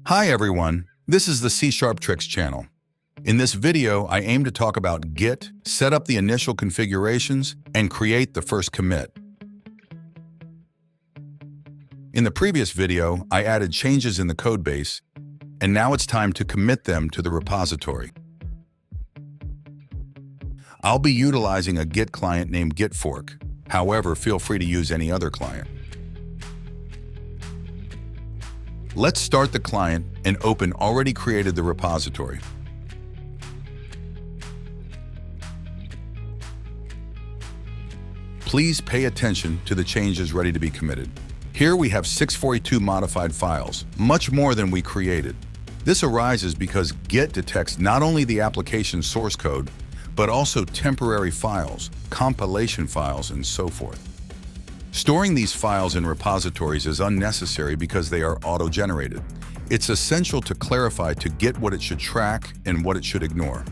Hi everyone, this is the C# Tricks channel. In this video, I aim to talk about Git, set up the initial configurations, and create the first commit. In the previous video, I added changes in the codebase, and now it's time to commit them to the repository. I'll be utilizing a Git client named Gitfork. However, feel free to use any other client. Let's start the client and open already created the repository. Please pay attention to the changes ready to be committed. Here we have 642 modified files, much more than we created. This arises because Git detects not only the application source code, but also temporary files, compilation files, and so forth. Storing these files in repositories is unnecessary because they are auto-generated. It's essential to clarify to Git what it should track and what it should ignore.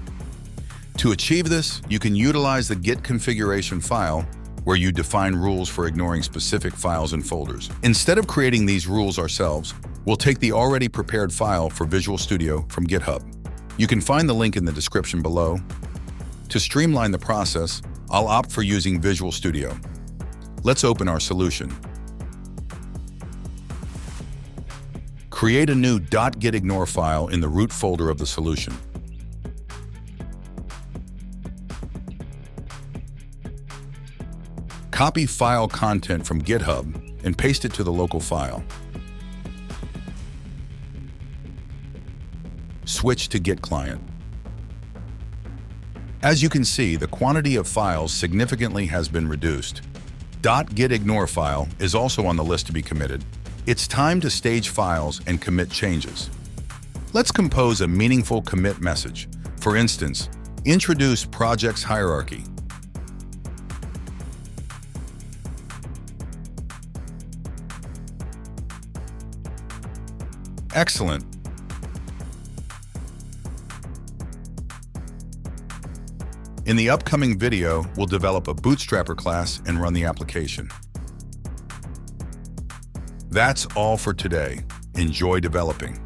To achieve this, you can utilize the Git configuration file, where you define rules for ignoring specific files and folders. Instead of creating these rules ourselves, we'll take the already prepared file for Visual Studio from GitHub. You can find the link in the description below. To streamline the process, I'll opt for using Visual Studio. Let's open our solution. Create a new .gitignore file in the root folder of the solution. Copy file content from GitHub and paste it to the local file. Switch to Git client. As you can see, the quantity of files significantly has been reduced. .gitignore file is also on the list to be committed. It's time to stage files and commit changes. Let's compose a meaningful commit message. For instance, introduce projects hierarchy. Excellent. In the upcoming video, we'll develop a Bootstrapper class and run the application. That's all for today. Enjoy developing.